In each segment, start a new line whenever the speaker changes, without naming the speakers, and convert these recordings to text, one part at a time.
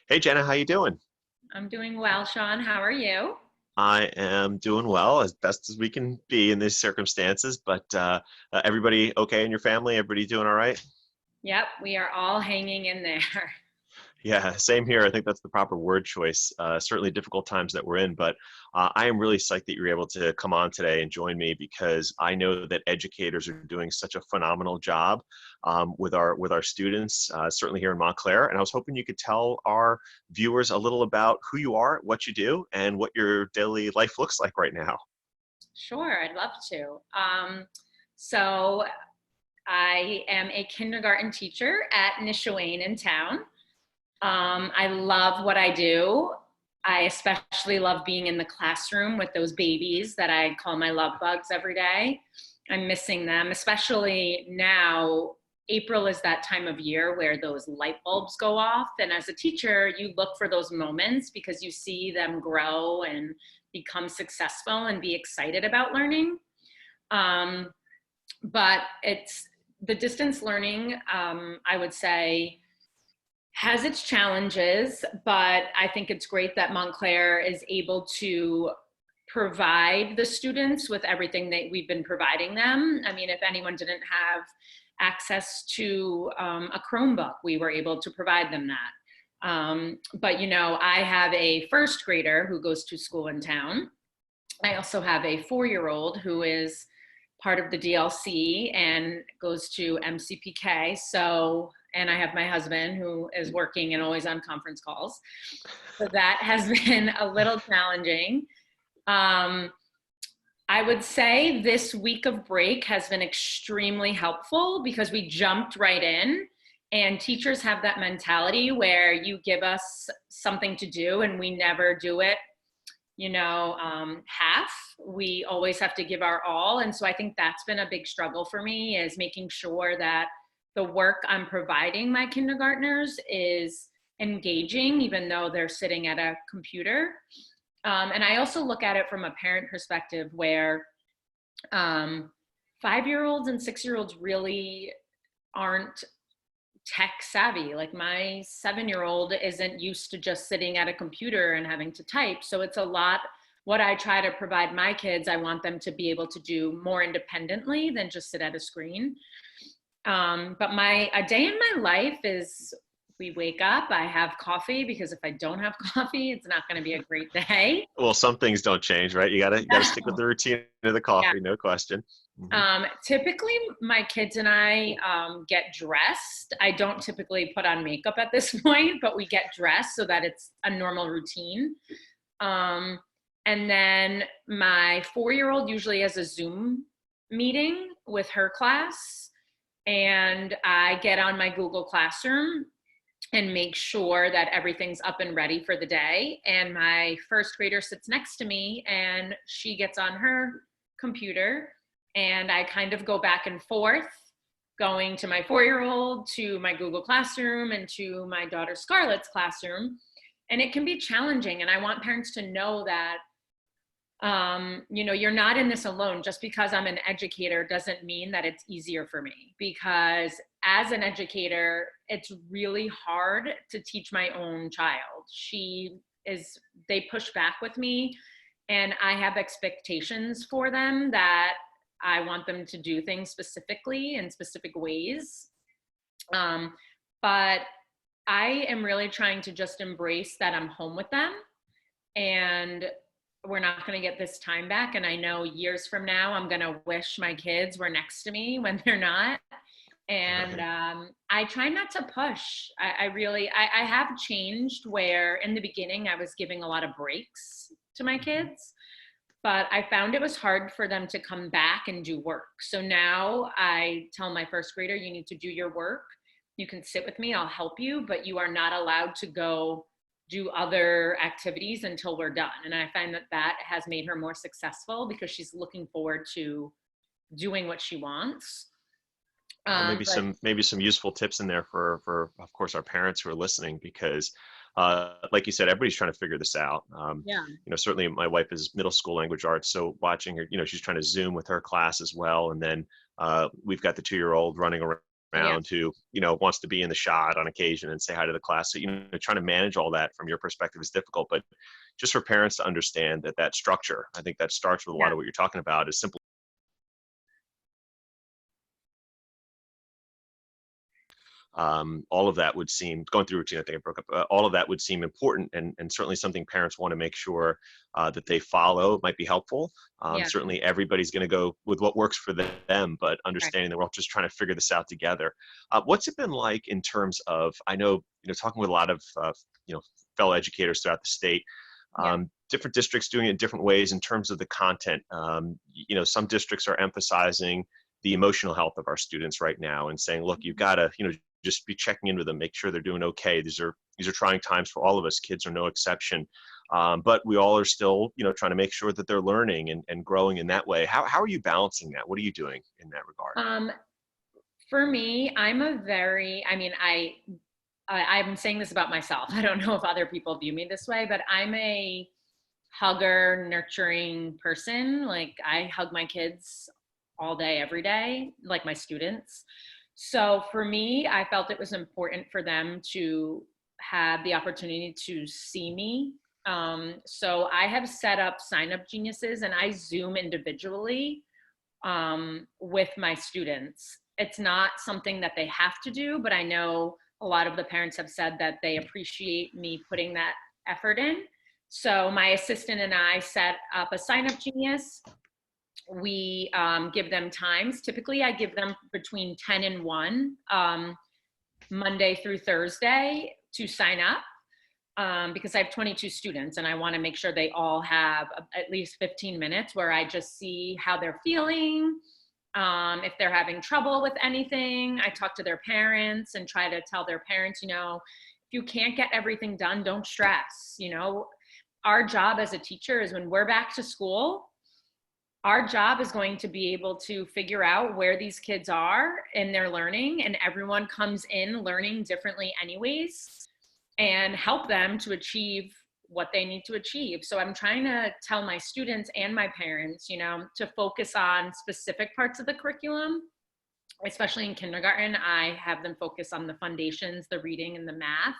Hey Jenna, how you doing?
I'm doing well, Sean. How are you?
I am doing well, as best as we can be in these circumstances. But everybody okay in your family? Everybody doing all right?
Yep, we are all hanging in there.
Yeah, same here. I think that's the proper word choice. Certainly difficult times that we're in, but I am really psyched that you're able to come on today and join me because I know that educators are doing such a phenomenal job with our students, certainly here in Montclair. And I was hoping you could tell our viewers a little about who you are, what you do, and what your daily life looks like right now.
Sure, I'd love to. So I am a kindergarten teacher at Nishuane in town. I love what I do. I especially love being in the classroom with those babies that I call my love bugs every day. I'm missing them, especially now. April is that time of year where those light bulbs go off. And as a teacher, you look for those moments because you see them grow and become successful and be excited about learning. Um, but it's the distance learning, I would say, has its challenges, but I think it's great that Montclair is able to provide the students with everything that we've been providing them. I mean, if anyone didn't have access to a Chromebook, we were able to provide them that. But I have a first grader who goes to school in town. I also have a 4-year-old who is part of the DLC and goes to MCPK. So, and I have my husband who is working and always on conference calls. So that has been a little challenging. Um, I would say this week of break has been extremely helpful because we jumped right in. And teachers have that mentality where you give us something to do and we never do it half. We always have to give our all. And so I think that's been a big struggle for me, is making sure that the work I'm providing my kindergartners is engaging, even though they're sitting at a computer. And I also look at it from a parent perspective where 5-year-olds and 6-year-olds really aren't tech savvy. Like my 7-year-old isn't used to just sitting at a computer and having to type. So it's a lot. What I try to provide my kids, I want them to be able to do more independently than just sit at a screen. But a day in my life is, we wake up, I have coffee, because if I don't have coffee, it's not going to be a great day.
Well, some things don't change, right? You gotta stick with the routine of the
Yeah.
coffee, no question. Mhm.
Typically, my kids and I get dressed. I don't typically put on makeup at this point, but we get dressed so that it's a normal routine. Um, and then my 4-year-old usually has a Zoom meeting with her class, and I get on my Google Classroom and make sure that everything's up and ready for the day. And my first grader sits next to me and she gets on her computer, and I kind of go back and forth, going to my 4-year-old, to my Google Classroom, and to my daughter Scarlett's classroom. And it can be challenging. And I want parents to know that you're not in this alone. Just because I'm an educator doesn't mean that it's easier for me, because as an educator, it's really hard to teach my own child. They push back with me, and I have expectations for them that I want them to do things specifically in specific ways. But I am really trying to just embrace that I'm home with them, and we're not going to get this time back. And I know years from now, I'm going to wish my kids were next to me when they're not. And
Right.
I try not to push. I have changed, where in the beginning I was giving a lot of breaks to my kids, but I found it was hard for them to come back and do work. So now I tell my first grader, you need to do your work. You can sit with me, I'll help you, but you are not allowed to go do other activities until we're done. And I find that has made her more successful because she's looking forward to doing what she wants.
Well,
But
maybe some useful tips in there for of course our parents who are listening because like you said, everybody's trying to figure this out.
yeah,
Certainly my wife is middle school language arts, so watching her, she's trying to Zoom with her class as well, and then we've got the 2-year-old running around
Yeah.
around who, wants to be in the shot on occasion and say hi to the class. So, trying to manage all that from your perspective is difficult, but just for parents to understand that structure, I think that starts with a lot
Yeah.
of what you're talking about is simple. All of that would seem, going through routine, I think I broke up, all of that would seem important, and certainly something parents want to make sure that they follow might be helpful.
Yeah.
Certainly everybody's going to go with what works for them, but
Right.
understanding that we're all just trying to figure this out together. What's it been like in terms of, I know, talking with a lot of, fellow educators throughout the state,
Yeah.
different districts doing it in different ways in terms of the content. Some districts are emphasizing the emotional health of our students right now and saying, look, you've got to, just be checking in with them, make sure they're doing okay. These are trying times for all of us. Kids are no exception. But we all are still, trying to make sure that they're learning and growing in that way. How are you balancing that? What are you doing in that regard?
For me, I'm saying this about myself. I don't know if other people view me this way, but I'm a hugger, nurturing person. Like, I hug my kids all day, every day, like my students. So for me, I felt it was important for them to have the opportunity to see me. So I have set up sign up geniuses and I Zoom individually with my students. It's not something that they have to do, but I know a lot of the parents have said that they appreciate me putting that effort in. So my assistant and I set up a sign up genius. We give them times. Typically, I give them between 10 and 1, Monday through Thursday, to sign up, because I have 22 students and I want to make sure they all have at least 15 minutes where I just see how they're feeling. If they're having trouble with anything, I talk to their parents and try to tell their parents, if you can't get everything done, don't stress. Our job as a teacher is, when we're back to school, our job is going to be able to figure out where these kids are in their learning, and everyone comes in learning differently anyways, and help them to achieve what they need to achieve. So I'm trying to tell my students and my parents, to focus on specific parts of the curriculum, especially in kindergarten. I have them focus on the foundations, the reading and the math.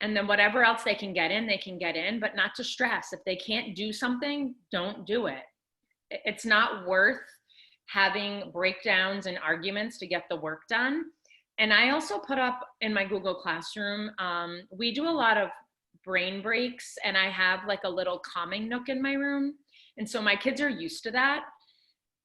And then whatever else they can get in, but not to stress. If they can't do something, don't do it. It's not worth having breakdowns and arguments to get the work done. And I also put up in my Google Classroom, we do a lot of brain breaks, and I have like a little calming nook in my room. And so my kids are used to that.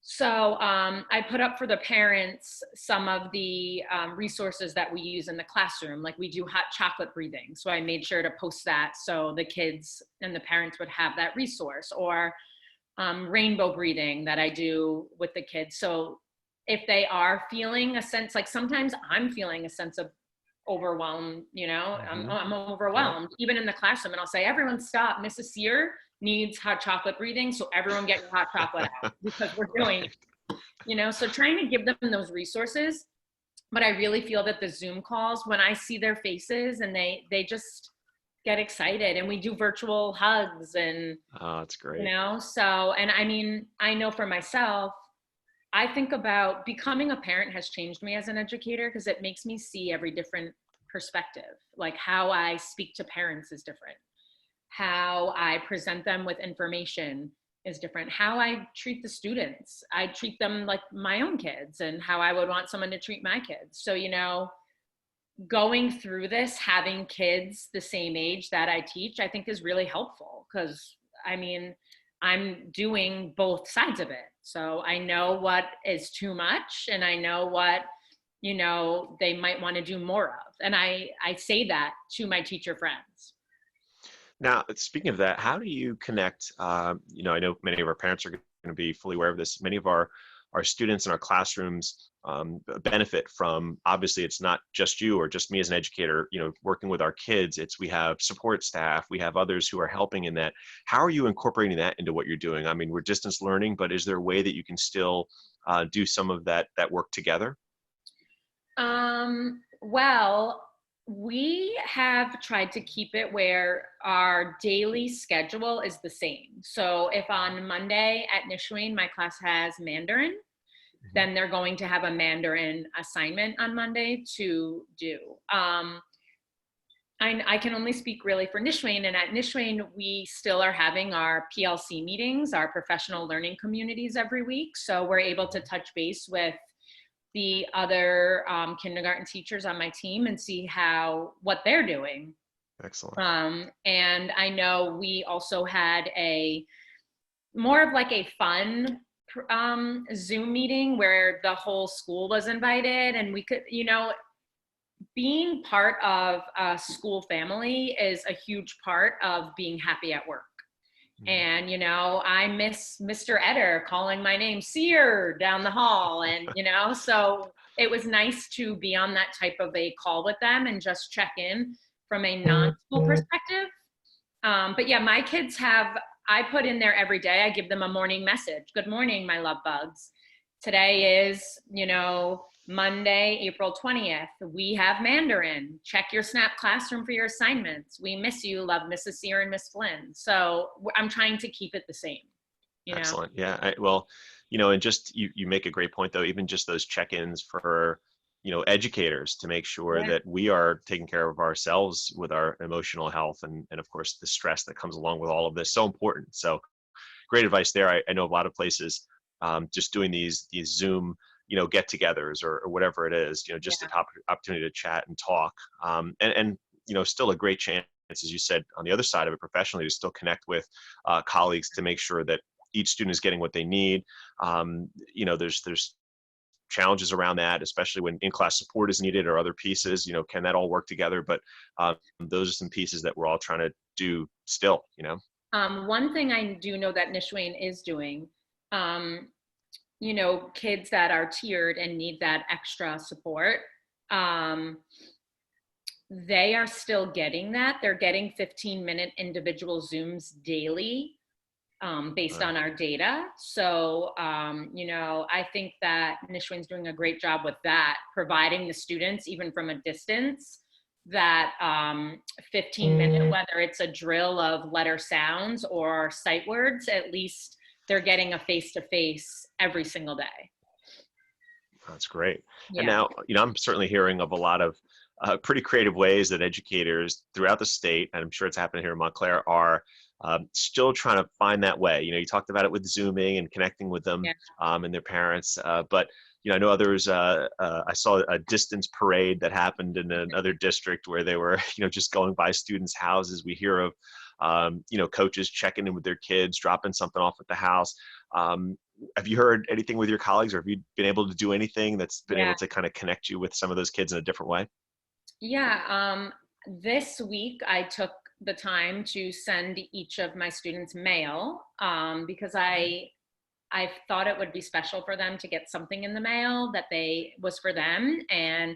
So I put up for the parents some of the resources that we use in the classroom. Like, we do hot chocolate breathing. So I made sure to post that so the kids and the parents would have that resource, or rainbow breathing that I do with the kids. So if they are feeling a sense, like sometimes I'm feeling a sense of overwhelm, I'm overwhelmed, even in the classroom, and I'll say, everyone stop, Mrs. Sier needs hot chocolate breathing, so everyone get your hot chocolate out, because we're doing it. So trying to give them those resources. But I really feel that the Zoom calls, when I see their faces and they just get excited, and we do virtual hugs, and
Oh, that's great.
so, and I mean, I know for myself, I think about becoming a parent has changed me as an educator, because it makes me see every different perspective. Like, how I speak to parents is different. How I present them with information is different. How I treat the students, I treat them like my own kids, and how I would want someone to treat my kids. So, going through this, having kids the same age that I teach, I think is really helpful, because I mean, I'm doing both sides of it. So I know what is too much, and I know what, they might want to do more of. And I say that to my teacher friends.
Now, speaking of that, how do you connect? I know many of our parents are going to be fully aware of this. Many of our students in our classrooms benefit from, obviously, it's not just you or just me as an educator, working with our kids. We have support staff, we have others who are helping in that. How are you incorporating that into what you're doing? I mean, we're distance learning, but is there a way that you can still do some of that work together?
Well, we have tried to keep it where our daily schedule is the same. So if on Monday at Nishuane, my class has Mandarin, then they're going to have a Mandarin assignment on Monday to do. I can only speak really for Nishuane, and at Nishuane, we still are having our PLC meetings, our professional learning communities every week. So we're able to touch base with the other kindergarten teachers on my team and see what they're doing.
Excellent.
And I know we also had more of like a fun Zoom meeting where the whole school was invited, and we could, being part of a school family is a huge part of being happy at work. And, I miss Mr. Eder calling my name Sier down the hall. And, so it was nice to be on that type of a call with them and just check in from a non-school perspective. But yeah, my kids I put in there every day, I give them a morning message. Good morning, my love bugs. Today is, Monday, April 20th. We have Mandarin. Check your Snap Classroom for your assignments. We miss you. Love, Mrs. Sier and Miss Flynn. So I'm trying to keep it the same.
Excellent. Yeah. Well, and just you make a great point though. Even just those check-ins for educators to make sure that we are taking care of ourselves with our emotional health and of course the stress that comes along with all of this. So important. So great advice there. I know a lot of places just doing these Zoom get-togethers or whatever it is, just an opportunity to chat and talk, and still a great chance, as you said, on the other side of it professionally, to still connect with colleagues to make sure that each student is getting what they need. There's challenges around that, especially when in-class support is needed or other pieces. Can that all work together? But those are some pieces that we're all trying to do still.
One thing I do know that Nishuane is doing. Kids that are tiered and need that extra support, they are still getting that. They're getting 15-minute individual Zooms daily based on our data. So, I think that Nishuane's doing a great job with that, providing the students, even from a distance, that 15-minute, whether it's a drill of letter sounds or sight words, at least they're getting a face-to-face every single day.
That's great.
Yeah.
And now, I'm certainly hearing of a lot of pretty creative ways that educators throughout the state, and I'm sure it's happening here in Montclair, are still trying to find that way. You talked about it with Zooming and connecting with them and their parents. But, I know others, I saw a distance parade that happened in another district where they were, just going by students' houses. We hear of, coaches checking in with their kids, dropping something off at the house. Have you heard anything with your colleagues, or have you been able to do anything that's been able to kind of connect you with some of those kids in a different way?
Yeah. This week I took the time to send each of my students mail because I thought it would be special for them to get something in the mail that was for them and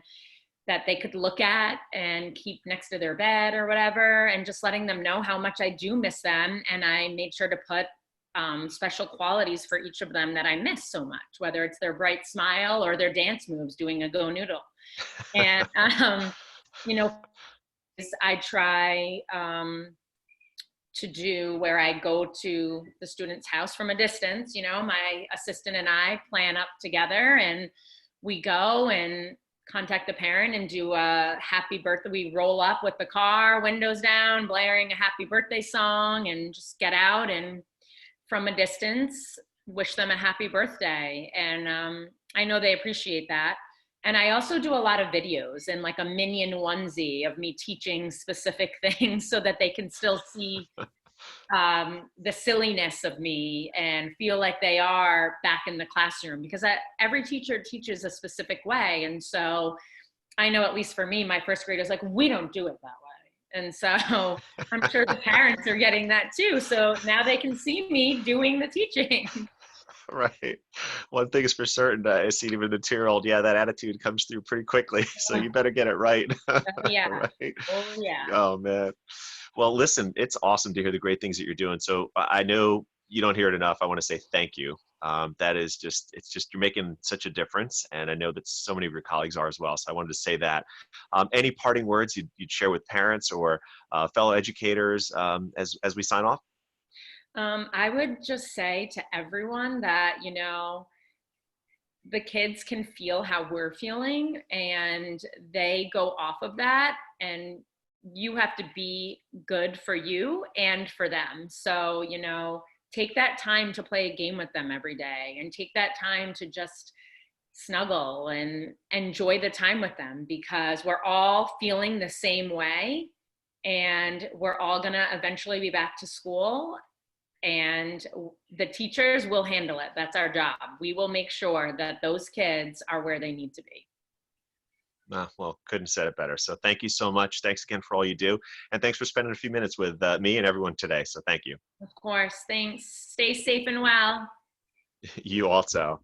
that they could look at and keep next to their bed or whatever, and just letting them know how much I do miss them. And I made sure to put special qualities for each of them that I miss so much, whether it's their bright smile or their dance moves doing a go noodle. And, I try to do where I go to the student's house from a distance. My assistant and I plan up together and we go and contact the parent and do a happy birthday. We roll up with the car, windows down, blaring a happy birthday song, and just get out and from a distance wish them a happy birthday. And I know they appreciate that. And I also do a lot of videos and like a minion onesie of me teaching specific things so that they can still see the silliness of me and feel like they are back in the classroom, because every teacher teaches a specific way. And so I know, at least for me, my first graders, like, we don't do it that way. And so I'm sure the parents are getting that too. So now they can see me doing the teaching.
Right. One thing is for certain, I see even the 2-year-old, that attitude comes through pretty quickly. So you better get it right.
Yeah.
Right.
Oh, yeah.
Oh, man. Well, listen, it's awesome to hear the great things that you're doing. So I know you don't hear it enough. I want to say thank you. That is you're making such a difference. And I know that so many of your colleagues are as well. So I wanted to say that. Any parting words you'd share with parents or fellow educators as we sign off?
I would just say to everyone that, the kids can feel how we're feeling and they go off of that, and you have to be good for you and for them. So, take that time to play a game with them every day, and take that time to just snuggle and enjoy the time with them, because we're all feeling the same way, and we're all going to eventually be back to school, and the teachers will handle it. That's our job. We will make sure that those kids are where they need to be.
Well, couldn't have said it better. So thank you so much. Thanks again for all you do. And thanks for spending a few minutes with me and everyone today. So thank you.
Of course. Thanks. Stay safe and well.
You also.